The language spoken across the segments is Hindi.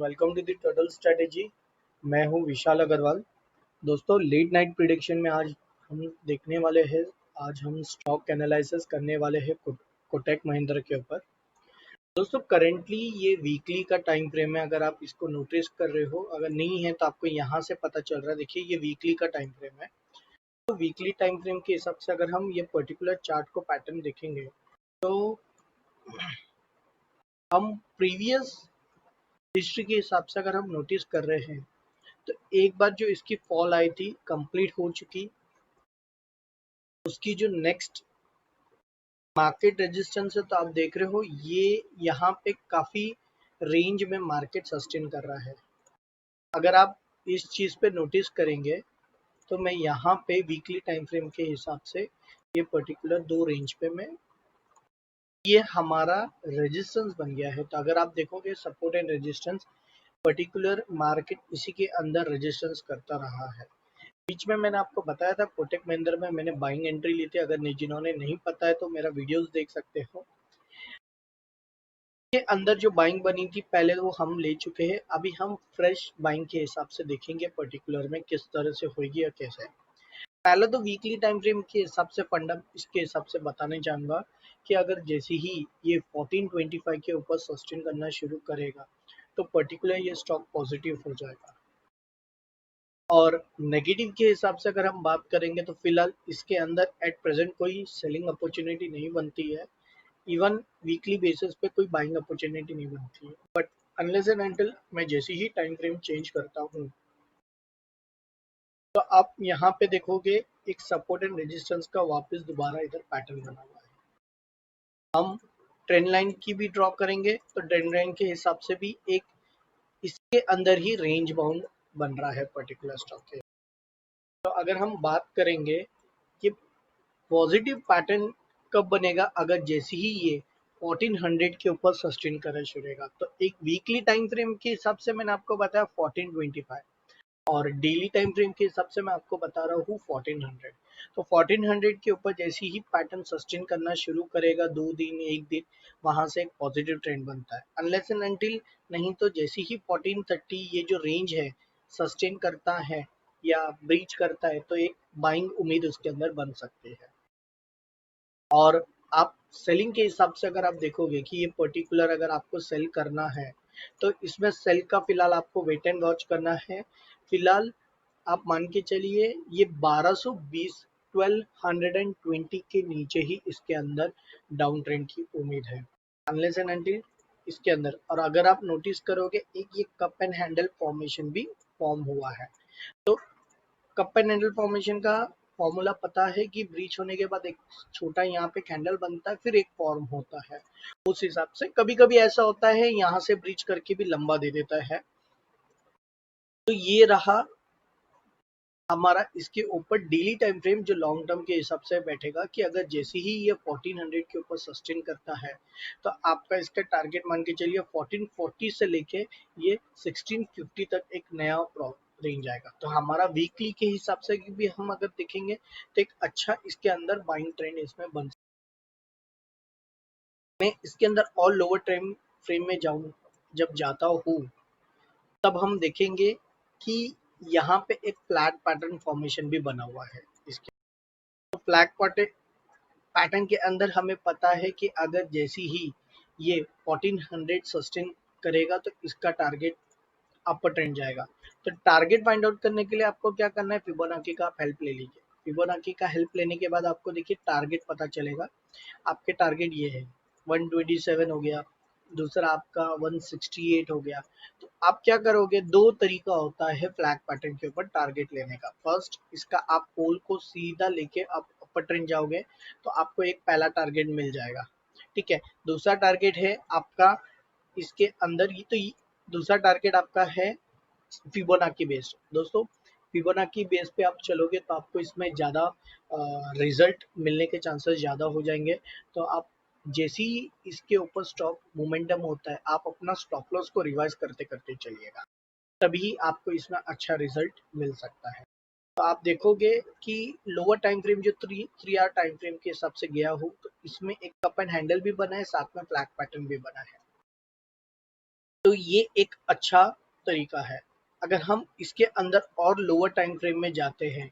Welcome to the total strategy. मैं हूं विशाल अग्रवाल। दोस्तों, लेट नाइट प्रिडिक्शन में आज हम देखने वाले हैं। आज हम स्टॉक एनालिसिस करने वाले हैं कोटक महिंद्रा के ऊपर। दोस्तों, करेंटली ये वीकली का टाइम फ्रेम है। अगर आप इसको नोटिस कर रहे हो, अगर नहीं है तो आपको यहाँ से पता चल रहा है। देखिए, ये वीकली का टाइम फ्रेम है। तो वीकली टाइम फ्रेम के हिसाब से अगर हम ये पर्टिकुलर चार्ट को पैटर्न देखेंगे तो हम प्रीवियस हिस्ट्री के हिसाब से अगर हम नोटिस कर रहे हैं तो एक बार जो इसकी फॉल आई थी कंप्लीट हो चुकी। उसकी जो नेक्स्ट मार्केट रेजिस्टेंस है, तो आप देख रहे हो ये यहाँ पे काफी रेंज में मार्केट सस्टेन कर रहा है। अगर आप इस चीज पे नोटिस करेंगे तो मैं यहाँ पे वीकली टाइम फ्रेम के हिसाब से ये पर्टिकुलर दो रेंज पे मैं ये हमारा रेजिस्टेंस बन गया है। तो अगर आप देखोगे support and resistance particular market इसी के अंदर रेजिस्टेंस करता रहा है। बीच में मैंने आपको बताया था कोटक महिंद्रा में मैंने बाइंग एंट्री ली थी। अगर जिन्होंने नहीं पता है तो मेरा वीडियोस देख सकते हो। के अंदर जो बाइंग बनी थी पहले वो हम ले चुके हैं। अभी हम फ्रेश बाइंग के हिसाब से देखेंगे पर्टिकुलर में किस तरह से होगी या कैसे। पहले तो वीकली टाइम फ्रेम के हिसाब से फंडा इसके हिसाब से बताने चाहूंगा कि अगर जैसे ही ये 1425 के ऊपर सस्टेन करना शुरू करेगा तो पर्टिकुलर ये स्टॉक पॉजिटिव हो जाएगा। और नेगेटिव के हिसाब से अगर हम बात करेंगे तो फिलहाल इसके अंदर एट प्रेजेंट कोई सेलिंग अपॉर्चुनिटी नहीं बनती है। इवन वीकली बेसिस पे कोई बाइंग अपॉर्चुनिटी नहीं बनती है। बट अनलेस एंड अनटिल मैं जैसे ही टाइम फ्रेम चेंज करता हूँ तो आप यहाँ पे देखोगे एक सपोर्ट एंड रेजिस्टेंस का वापस दोबारा इधर पैटर्न बना हुआ है। हम ट्रेंड लाइन की भी ड्रॉ करेंगे तो ट्रेंड लाइन के हिसाब से भी एक इसके अंदर ही रेंज बाउंड बन रहा है पर्टिकुलर स्टॉक के। तो अगर हम बात करेंगे कि पॉजिटिव पैटर्न कब बनेगा, अगर जैसे ही ये 1400 के ऊपर सस्टेन करना शुरू होगा तो एक वीकली टाइम फ्रेम के हिसाब से मैंने आपको बताया 1425 और डेली टाइम फ्रेम के हिसाब से मैं आपको बता रहा हूँ 1400। तो 1400 के ऊपर जैसे ही पैटर्न सस्टेन करना शुरू करेगा 2 दिन 1 दिन वहां से एक पॉजिटिव ट्रेंड बनता है। अनलेस एंड अनटिल नहीं तो जैसे ही 1430 ये जो रेंज है सस्टेन करता है या ब्रीच करता है तो एक बाइंग उम्मीद उसके अंदर बन सकती है। और आप सेलिंग के हिसाब से अगर आप देखोगे कि ये पर्टिकुलर अगर आपको सेल करना है तो इसमें सेल का फिलहाल आपको वेट एंड वॉच करना है। फिलहाल आप मान के चलिए ये 1220 1220 के नीचे ही इसके अंदर डाउन ट्रेंड की उम्मीद है अनलेस एंड अनटिल इसके अंदर। और अगर आप नोटिस करोगे एक ये कप एंड हैंडल फॉर्मेशन भी फॉर्म हुआ है। तो कप एंड हैंडल फॉर्मेशन का फॉर्मूला पता है कि ब्रीच होने के बाद एक छोटा यहाँ पे कैंडल बनता है फिर एक फॉर्म होता है। उस हिसाब से कभी कभी ऐसा होता है यहाँ से ब्रीच करके भी लंबा दे देता है। तो ये रहा हमारा इसके ऊपर डेली टाइम फ्रेम जो लॉन्ग टर्म के हिसाब से बैठेगा कि अगर जैसे ही ये 1400 के ऊपर सस्टेन करता है तो आपका इसका टारगेट मान के चलिए 1440 से लेके ये 1650 तक एक नया रेंज आएगा। तो हमारा वीकली के हिसाब से भी हम अगर देखेंगे तो एक अच्छा इसके अंदर बाइंग ट्रेंड इसमें बन सकता है। मैं इसके अंदर और लोअर टाइम फ्रेम में जाऊं जब जाता हूँ तब हम देखेंगे कि यहाँ पे एक फ्लैट पैटर्न फॉर्मेशन भी बना हुआ है। इसके तो फ्लैट पैटर्न के अंदर हमें पता है कि अगर जैसी ही ये 1400 सस्टेन करेगा तो इसका टारगेट अपर ट्रेंड जाएगा। तो टारगेट फाइंड आउट करने के लिए आपको क्या करना है, फिबोनाची का आप हेल्प ले लीजिए। फिबोनाची का हेल्प लेने के बाद आपको देखिए टारगेट पता चलेगा। आपके टारगेट ये है 127 हो गया, दूसरा आपका 168 हो गया। तो आप क्या करोगे, दो तरीका होता है फ्लैग पैटर्न के ऊपर टारगेट लेने का। फर्स्ट, इसका आप पोल को सीधा लेके आप अपर ट्रेंड जाओगे तो आपको एक पहला टारगेट मिल जाएगा। ठीक है, दूसरा टारगेट है आपका इसके अंदर ही तो दूसरा टारगेट आपका है फिबोनाची बेस्ड। दोस्तों, फिबोनाची बेस पे आप चलोगे तो आपको इसमें ज़्यादा रिजल्ट मिलने के चांसेस ज़्यादा हो जाएंगे। तो आप जैसे ही इसके ऊपर स्टॉक मोमेंटम होता है आप अपना स्टॉप लॉस को रिवाइज करते करते चलिएगा, तभी आपको इसमें अच्छा रिजल्ट मिल सकता है। तो आप देखोगे कि लोअर टाइम फ्रेम जो 3 आवर टाइम फ्रेम के हिसाब से गया हो तो इसमें एक कप एंड हैंडल भी बना है, साथ में फ्लैग पैटर्न भी बना है। तो ये एक अच्छा तरीका है। अगर हम इसके अंदर और लोअर टाइम फ्रेम में जाते हैं,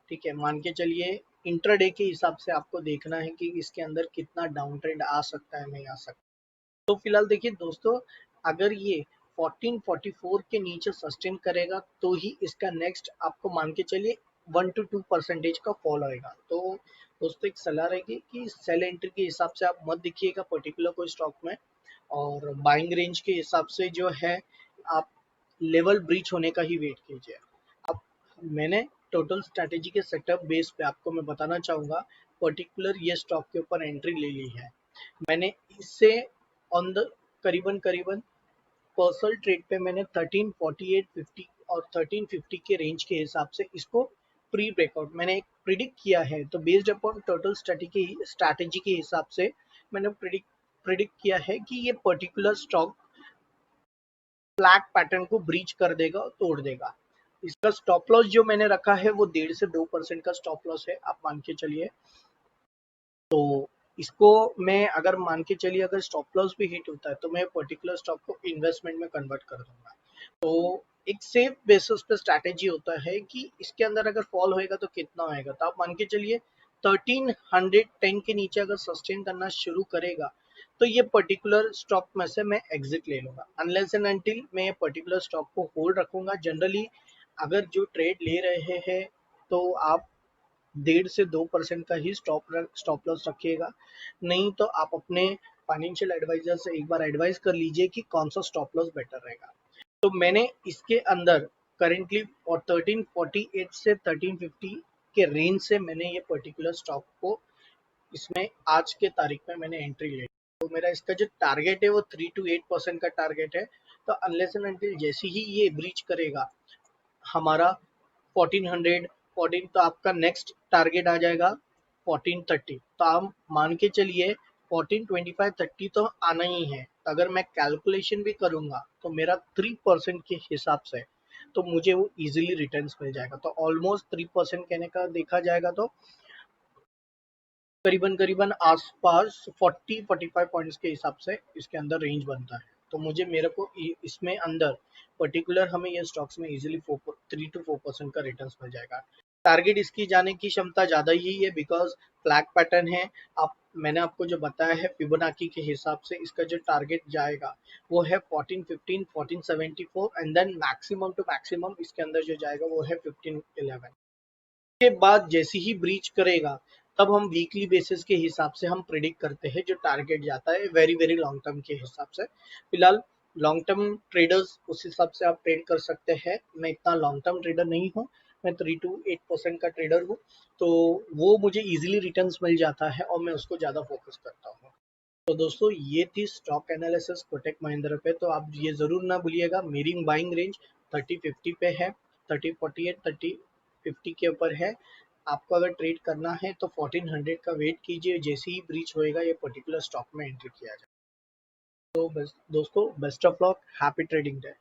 ठीक है, मान के चलिए इंट्राडे के हिसाब से आपको देखना है कि इसके अंदर कितना डाउन ट्रेंड आ सकता है, नहीं आ सकता। तो फिलहाल देखिए दोस्तों, अगर ये 1444 के नीचे सस्टेन करेगा तो ही इसका नेक्स्ट आपको मान के चलिए 1 to 2% का फॉल आएगा। तो दोस्तों एक सलाह रहेगी कि सेल एंट्री के हिसाब से आप मत दिखिएगा पर्टिकुलर कोई स्टॉक में, और बाइंग रेंज के हिसाब से जो है आप लेवल ब्रीच होने का ही वेट कीजिए। अब मैंने टोटल स्ट्रैटेजी के सेटअप बेस पे आपको मैं बताना चाहूँगा, पर्टिकुलर ये स्टॉक के ऊपर एंट्री ले ली है मैंने। इससे ऑन द करीबन करीबन पर्सनल ट्रेड पे मैंने 1348.50 और 1350 के रेंज के हिसाब से इसको प्री ब्रेकआउट मैंने एक प्रिडिक्ट किया है। तो बेस्ड अपॉन टोटल स्ट्रैटेजी के हिसाब से मैंने प्रिडिक्ट किया है कि ये पर्टिकुलर स्टॉक फ्लैग पैटर्न को ब्रीच कर देगा और तोड़ देगा। इसका स्टॉप लॉस जो मैंने रखा है वो 1.5 से 2% का स्टॉप लॉस है, आप मान के चलिए। तो इसको मैं अगर मान के चलिए अगर स्टॉप लॉस भी हिट होता है तो मैं पर्टिकुलर स्टॉक को इन्वेस्टमेंट में कन्वर्ट कर दूंगा। तो एक सेफ बेसिस पे स्ट्रैटेजी होता है कि इसके अंदर अगर फॉल होएगा तो कितना होएगा। तो आप मान के चलिए 1310 के नीचे अगर सस्टेन करना शुरू करेगा तो ये पर्टिकुलर स्टॉक में से मैं एग्जिट ले लूंगा, अनलेस एंड अनटिल मैं ये पर्टिकुलर स्टॉक को होल्ड रखूंगा। जनरली अगर जो ट्रेड ले रहे हैं तो आप 1.5 से 2% का ही स्टॉप लॉस रखिएगा। नहीं तो आप अपने फाइनेंशियल एडवाइजर से एक बार एडवाइस कर लीजिए कि कौन सा स्टॉप लॉस बेटर रहेगा। तो मैंने इसके अंदर करेंटली और 1348 से 1350 के रेंज से मैंने ये पर्टिकुलर स्टॉक को इसमें आज के तारीख में मैंने एंट्री ले ली। तो मेरा इसका जो टारगेट है वो 3 to 8% का टारगेट है। तो अनलेस एंड अनटिल जैसे ही ये ब्रीच करेगा हमारा 1400 14, तो आपका नेक्स्ट टारगेट आ जाएगा 1430। तो आप मान के चलिए 1425 30 तो आना ही है। अगर मैं कैलकुलेशन भी करूंगा तो मेरा 3% के हिसाब से तो मुझे वो इजीली रिटर्न्स मिल जाएगा। तो ऑलमोस्ट 3% कहने का देखा जाएगा तो करीबन करीबन आसपास 40-45 पॉइंट्स के हिसाब से इसके अंदर रेंज बनता है। तो मुझे मेरे को इसमें अंदर पर्टिकुलर हमें ये स्टॉक्स में इजीली 3 to 4% का रिटर्न्स मिल जाएगा। टारगेट इसकी जाने की क्षमता ज़्यादा ही है बिकॉज फ्लैग पैटर्न है। आप मैंने आपको जो बताया है फिबोनाची के हिसाब से इसका जो टारगेट जाएगा वो है 1415 1474 and then maximum to maximum इसके अंदर जो जाएगा वो है 1511 के बाद जैसे ही ब्रीच करेगा तब हम वीकली बेसिस के हिसाब से हम प्रिडिक्ट करते हैं जो टारगेट जाता है वेरी वेरी लॉन्ग टर्म के हिसाब से। फिलहाल लॉन्ग टर्म ट्रेडर्स उस हिसाब से आप ट्रेड कर सकते हैं। मैं इतना लॉन्ग टर्म ट्रेडर नहीं हूँ, मैं 3 to 8% का ट्रेडर हूँ। तो वो मुझे इजीली रिटर्न्स मिल जाता है और मैं उसको ज़्यादा फोकस करता हूँ। तो दोस्तों ये थी स्टॉक एनालिसिस कोटक महिंद्रा पे। तो आप ये ज़रूर ना भूलिएगा मेरी बाइंग रेंज 30-50 पे है, 30-48 30-50 के ऊपर है। आपको अगर ट्रेड करना है तो 1400 का वेट कीजिए, जैसे ही ब्रीच होएगा ये पर्टिकुलर स्टॉक में एंट्री किया जाए। तो बस दोस्तों best of luck, happy trading day.